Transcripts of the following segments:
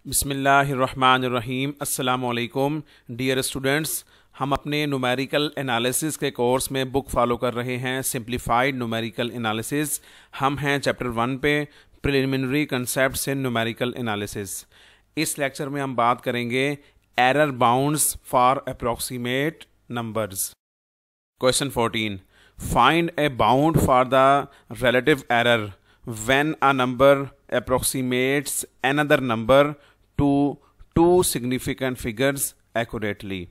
बिस्मिल्लाहिर्रहमानिर्रहीम। अस्सलामुअलैकुम dear students, हम अपने न्यूमेरिकल एनालिसिस के कोर्स में बुक फॉलो कर रहे हैं सिंप्लीफाइड न्यूमेरिकल एनालिसिस। हम हैं चैप्टर 1 पे, प्रिलिमिनरी कंसेप्ट्स इन न्यूमेरिकल एनालिसिस। इस लेक्चर में हम बात करेंगे error bounds for approximate numbers. Question 14, find A bound for the relative error when a number approximates another number to two significant figures accurately।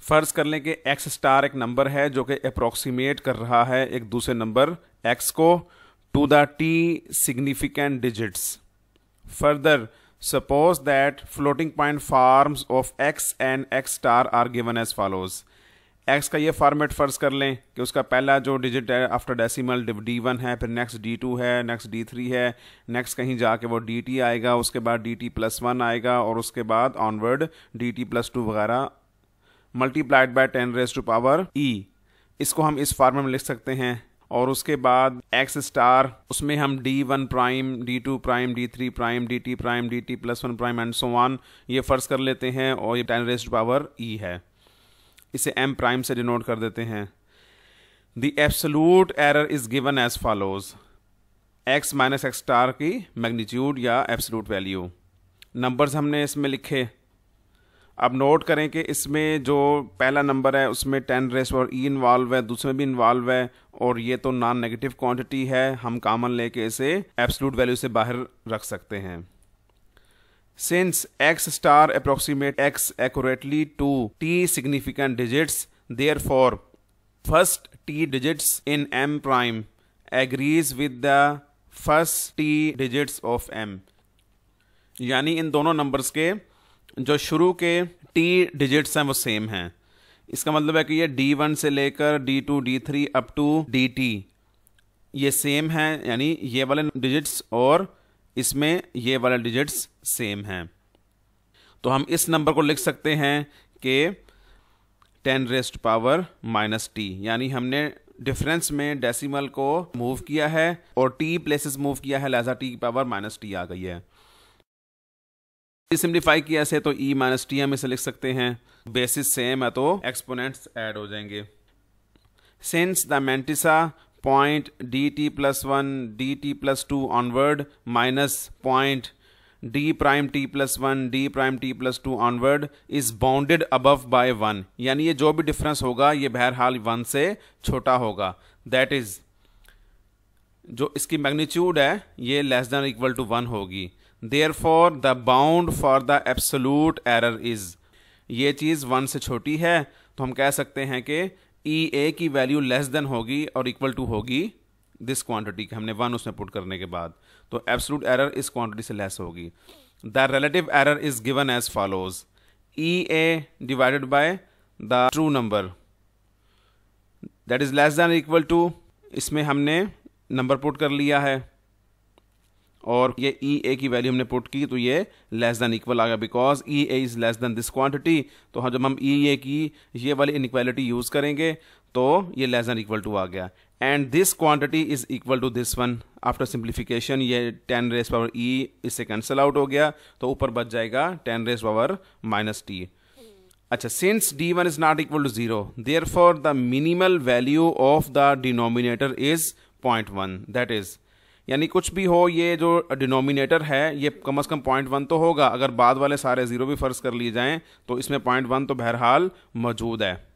फर्ज कर लें कि x स्टार एक नंबर है जो कि अप्रोक्सीमेट कर रहा है एक दूसरे नंबर x को to the t significant digits। Further suppose that floating point forms of x and x star are given as follows। X का ये फॉर्मेट फर्ज कर लें कि उसका पहला जो डिजिट है आफ्टर डेसिमल D1 है, फिर नेक्स्ट D2 है, नेक्स्ट D3 है, नेक्स्ट कहीं जाके वो DT आएगा, उसके बाद DT+1 आएगा और उसके बाद ऑनवर्ड DT+2 वगैरह मल्टीप्लाइड बाय 10⁻E। इसको हम इस फॉर्मेट में लिख सकते हैं। और उसके बाद एक्स स्टार, उसमें हम D1 prime, D2 prime, D3 prime, DT prime, DT+1 prime and so on ये फ़र्ज कर लेते हैं और ये 10⁻E है। इसे m प्राइम से डिनोट कर देते हैं। The absolute error is given as follows. x minus x star की मैग्नीट्यूड या एब्सोल्यूट वैल्यू। नंबर्स हमने इसमें लिखे। अब नोट करें कि इसमें जो पहला नंबर है उसमें 10⁻E इन्वॉल्व है, दूसरे में भी इन्वॉल्व है और ये तो नॉन नेगेटिव क्वांटिटी है, हम कॉमन लेके इसे एब्सोल्यूट वैल्यू से बाहर रख सकते हैं। Since x star approximate x accurately to t significant digits, therefore first t digits in m prime agrees with the first t digits of m। यानी इन दोनों नंबर्स के जो शुरू के t डिजिट्स हैं वो सेम हैं। इसका मतलब है कि ये D1 से लेकर D2 D3 up to DT ये सेम हैं, यानी ये वाले डिजिट्स और इसमें ये वाले डिजिट्स सेम हैं। तो हम इस नंबर को लिख सकते हैं कि 10⁻⁻t, यानी हमने डिफरेंस में डेसिमल को मूव किया है और t प्लेसेस मूव किया है, लिहाजा t⁻⁻t आ गई है। सिंप्लीफाई किया से तो e-t हम इसे लिख सकते हैं। बेसिस सेम है तो एक्सपोनेंट्स ऐड हो जाएंगे। Since the mantissa point dt+1 dt+2 onward minus point d prime t+1 d prime t+2 onward is bounded above by 1। यानी ये जो भी डिफरेंस होगा ये बहरहाल 1 से छोटा होगा। दैट इज जो इसकी मैग्नीट्यूड है ये लेस देन इक्वल टू 1 होगी। Therefore the bound for the absolute error is, ये चीज़ 1 से छोटी है तो हम कह सकते हैं कि E की वैल्यू लेस देन होगी और इक्वल टू होगी दिस क्वांटिटी के, हमने 1 उसमें पुट करने के बाद, तो एब्सोल्यूट एरर इस क्वांटिटी से लेस होगी। The relative error is given as follows. EA divided by the true number that is less than equal to, इसमें हमने नंबर पुट कर लिया है और ये EA की वैल्यू हमने पुट की तो ये लेस देन इक्वल आ गया because EA is less then this quantity. तो हम जब हम EA की ये वाली इनइक्वालिटी यूज़ करेंगे तो ये लेस देन इक्वल टू आ गया and this quantity is equal to this one. After simplification ये 10⁻E इससे कैंसिल आउट हो गया तो ऊपर बच जाएगा 10⁻⁻t। अच्छा, since D1 is not equal to 0 therefore the minimal value of the denominator is 0.1। That is यानी कुछ भी हो ये जो डिनोमिनेटर है ये कम से कम 0.1 तो होगा। अगर बाद वाले सारे ज़ीरो भी फ़र्ज कर लिए जाएं तो इसमें 0.1 तो बहरहाल मौजूद है।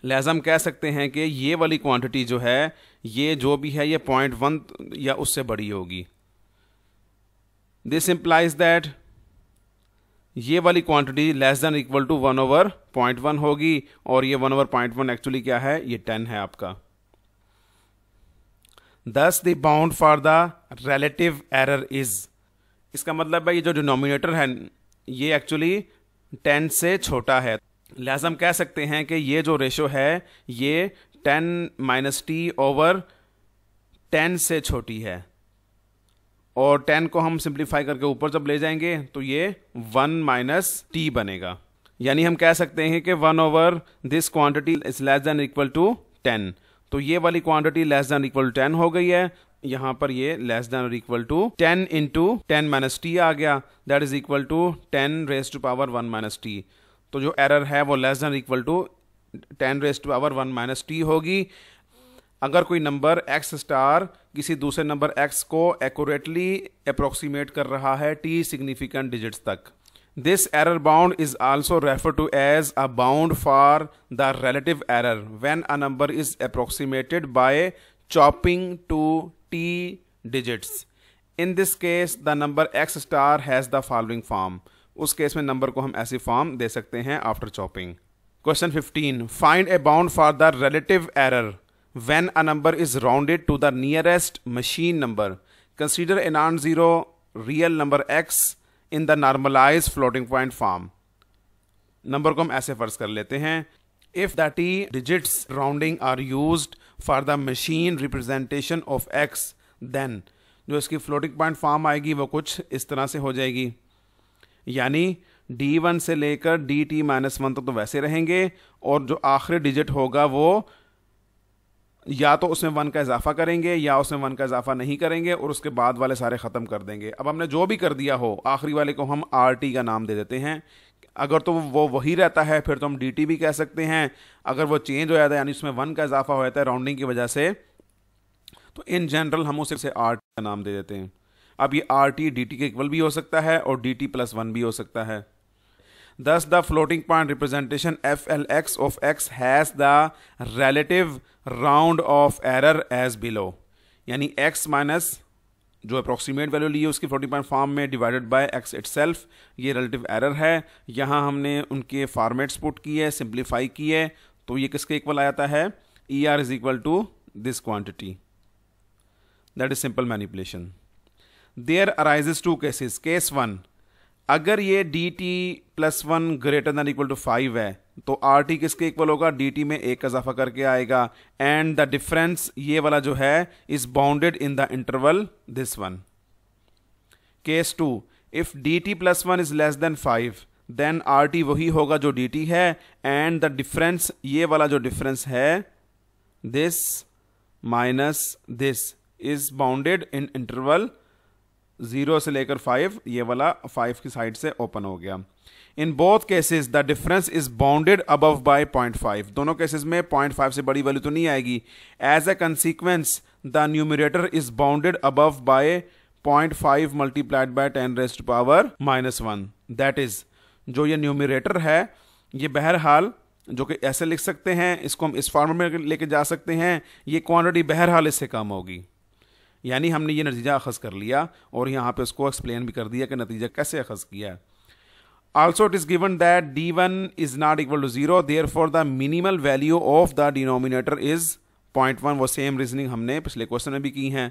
लिहाजा हम कह सकते हैं कि ये वाली क्वांटिटी जो है ये जो भी है ये 0.1 या उससे बड़ी होगी। दिस इम्प्लाइज दैट ये वाली quantity less than equal to 1/0.1 होगी और ये 1/0.1 एक्चुअली क्या है, ये 10 है आपका। Thus the bound for the relative error is, इसका मतलब है ये जो डिनोमिनेटर है ये एक्चुअली 10 से छोटा है। लिहाजा हम कह सकते हैं कि ये जो रेशो है ये 10⁻t/10 से छोटी है और 10 को हम सिंप्लीफाई करके ऊपर जब ले जाएंगे तो ये 1 - t बनेगा। यानी हम कह सकते हैं कि 1/this quantity is less than equal to 10। तो ये वाली क्वांटिटी लेस देन इक्वल 10 हो गई है यहाँ पर ये लेस देन और equal to 10 into 10 minus T आ गया, that is equal to 10 raise to power 1 minus T. तो जो एरर है वो less than equal to 10 raise to power 1 minus T होगी। अगर कोई नंबर x स्टार किसी दूसरे नंबर x को एक्यूरेटली अप्रोक्सीमेट कर रहा है t सिग्निफिकेंट डिजिट्स तक। This error bound is also refer to as a bound for the relative error when a number is approximated by chopping to t digits. In this case the number x star has the following form. उस case में number को हम ऐसी form दे सकते हैं after chopping. Question 15, find A bound for the relative error when a number is rounded to the nearest machine number. Consider a non-zero real number x in the normalized floating point form. Number को हम ऐसे फर्ज कर लेते हैं, if the t digits rounding are used for the machine representation of x, then जो इसकी floating point form आएगी वो कुछ इस तरह से हो जाएगी, यानी d1 से लेकर dt माइनस 1 तक तो वैसे रहेंगे और जो आखिरी डिजिट होगा वो या तो उसमें 1 का इजाफा करेंगे या उसमें 1 का इजाफा नहीं करेंगे और उसके बाद वाले सारे ख़त्म कर देंगे। अब हमने जो भी कर दिया हो आखिरी वाले को हम RT का नाम दे देते हैं। अगर तो वो वही रहता है फिर तो हम DT भी कह सकते हैं। अगर वो चेंज हो जाता है यानी उसमें 1 का इजाफा हो जाता है राउंडिंग की वजह से, तो इन जनरल हम उसे RT का नाम दे देते हैं। अब ये RT DT के इक्वल भी हो सकता है और DT प्लस 1 भी हो सकता है। Thus the floating point representation FLX of x has the relative round of error as below. यानी x माइनस जो अप्रोक्सीमेट वैल्यू ली है उसकी फ्लोटिंग पॉइंट फॉर्म में डिवाइडेड बाय x इटसेल्फ, ये रिलेटिव एरर है। यहाँ हमने उनके फॉर्मेट्स पुट किए, सिंप्लीफाई किए, तो ये किसके इक्वल आता है, ER is equal to this quantity. That is simple manipulation. There arises two cases. Case 1, अगर ये dt plus 1 greater than equal to 5 है तो RT किसके इक्वल होगा, dt में 1 का इजाफा करके आएगा, एंड द डिफरेंस ये वाला जो है is bounded in the interval this one. Case 2, if dt plus 1 is less than 5 then RT वही होगा जो dt है, एंड द डिफरेंस ये वाला जो डिफरेंस है this minus this is bounded in interval 0 से लेकर 5, ये वाला 5 की साइड से ओपन हो गया। In both cases the difference is bounded above by 0.5। दोनों केसेस में 0.5 से बड़ी वैल्यू तो नहीं आएगी। As a consequence the numerator is bounded above by 0.5 multiplied by 10 raised to power -1। That is जो ये न्यूमरेटर है ये बहरहाल जो कि ऐसे लिख सकते हैं, इसको हम इस फॉर्म में लेके जा सकते हैं, ये क्वांटिटी बहरहाल इससे कम होगी। यानी हमने ये नतीजा अखज़ कर लिया और यहाँ पे उसको एक्सप्लेन भी कर दिया कि नतीजा कैसे अखज़ किया है। Also it is given that d1 is not equal to 0, therefore the minimal value of the denominator is 0.1। वो सेम रीजनिंग हमने पिछले क्वेश्चन में भी की है,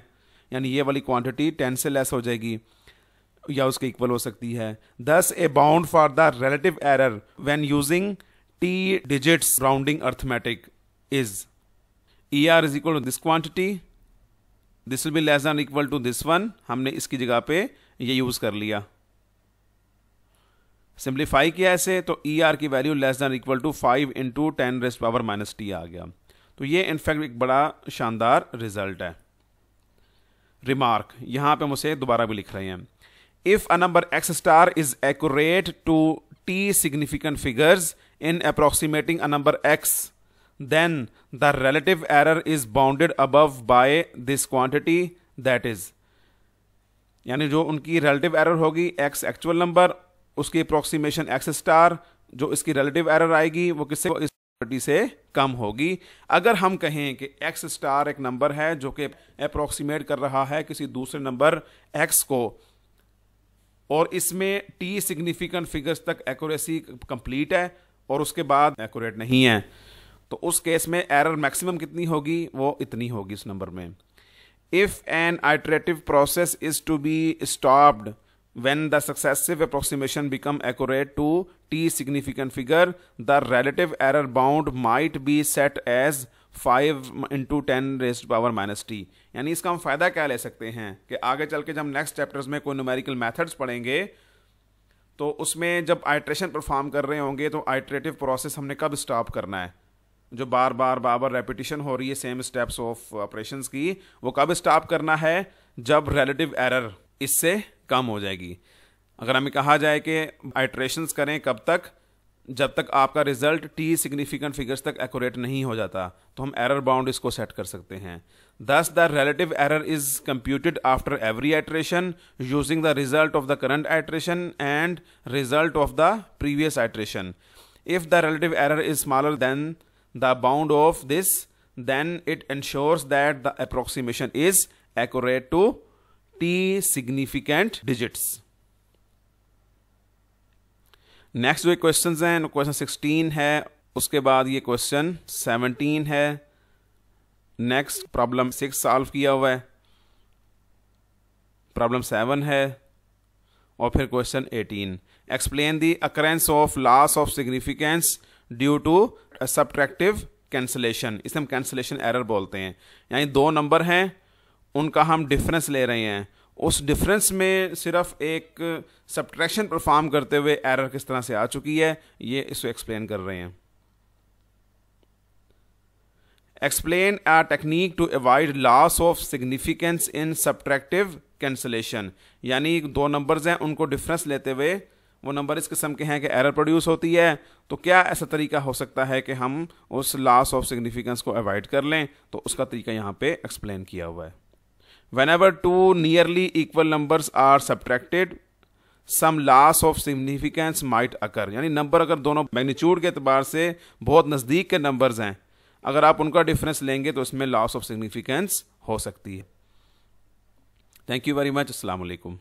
यानी ये वाली क्वांटिटी 10 से लेस हो जाएगी या उसके इक्वल हो सकती है। Thus a bound for the relative error when using t digits rounding arithmetic is ER is equal to this quantity, this will be less than equal to this one. हमने इसकी जगह पे ये यूज कर लिया, सिंप्लीफाई किया ऐसे, तो ER की value less than equal to 5 into 10 raised power -t आ गया। तो ये इनफैक्ट एक बड़ा शानदार रिजल्ट है। रिमार्क, यहां पे मुझे दोबारा भी लिख रहे हैं, if a number x star is accurate to t significant figures in approximating a number x, then the relative error is bounded above by this quantity, that is, यानी जो उनकी relative error होगी x एक्चुअल नंबर, उसकी approximation x star, जो इसकी relative error आएगी वो किससे, इस क्वांटिटी से कम होगी। अगर हम कहें कि x स्टार एक नंबर है जो कि अप्रोक्सीमेट कर रहा है किसी दूसरे नंबर x को और इसमें t सिग्निफिकेंट फिगर्स तक एक्यूरेसी कंप्लीट है और उसके बाद एक्यूरेट नहीं है, तो उस केस में एरर मैक्सिमम कितनी होगी, वो इतनी होगी इस नंबर में। If an iterative process is to be stopped when the successive approximation become accurate to t significant figure, the relative error bound might be set as 5 into 10 raised power -t। यानी इसका हम फ़ायदा क्या ले सकते हैं कि आगे चल के जब नेक्स्ट चैप्टर्स में कोई न्यूमेरिकल मेथड्स पढ़ेंगे तो उसमें जब आइट्रेशन परफॉर्म कर रहे होंगे तो आइट्रेटिव प्रोसेस हमने कब स्टॉप करना है, जो बार बार रेपिटेशन हो रही है सेम स्टेप्स ऑफ ऑपरेशंस की, वो कब स्टॉप करना है? जब रिलेटिव एरर इससे कम हो जाएगी। अगर हमें कहा जाए कि आइट्रेशंस करें कब तक? जब तक आपका रिजल्ट टी सिग्निफिकेंट फिगर्स तक एक्यूरेट नहीं हो जाता, तो हम एरर बाउंड इसको सेट कर सकते हैं। Thus the relative error is computed after every iteration using the result of the current iteration and result of the previous iteration. If the relative error is smaller than the bound of this, then it ensures that the approximation is accurate to t significant digits. Next जो question हैं, question 16 है, उसके बाद ये question 17 है। Next problem 6 solve किया हुआ है, प्रॉब्लम 7 है, और फिर question 18। Explain the occurrence of loss of significance due to subtractive cancellation. इसे हम कैंसलेशन एरर बोलते हैं। यानी दो नंबर हैं, उनका हम डिफरेंस ले रहे हैं, उस डिफरेंस में सिर्फ एक सब्ट्रैक्शन परफॉर्म करते हुए एरर किस तरह से आ चुकी है, ये इसको एक्सप्लेन कर रहे हैं। Explain a technique to avoid loss of significance in subtractive cancellation. यानी दो नंबर्स हैं, उनको डिफरेंस लेते हुए वो नंबर इस किस्म के हैं कि एरर प्रोड्यूस होती है, तो क्या ऐसा तरीका हो सकता है कि हम उस लॉस ऑफ सिग्निफिकेंस को अवॉइड कर लें? तो उसका तरीका यहाँ पे एक्सप्लेन किया हुआ है। Whenever two nearly equal numbers are subtracted, some loss of significance might occur। यानी नंबर अगर दोनों मैग्नीट्यूड के एतबार से बहुत नज़दीक के नंबर्स हैं, अगर आप उनका डिफरेंस लेंगे तो इसमें लॉस ऑफ सिग्निफिकेंस हो सकती है। Thank you very much. अस्सलाम वालेकुम।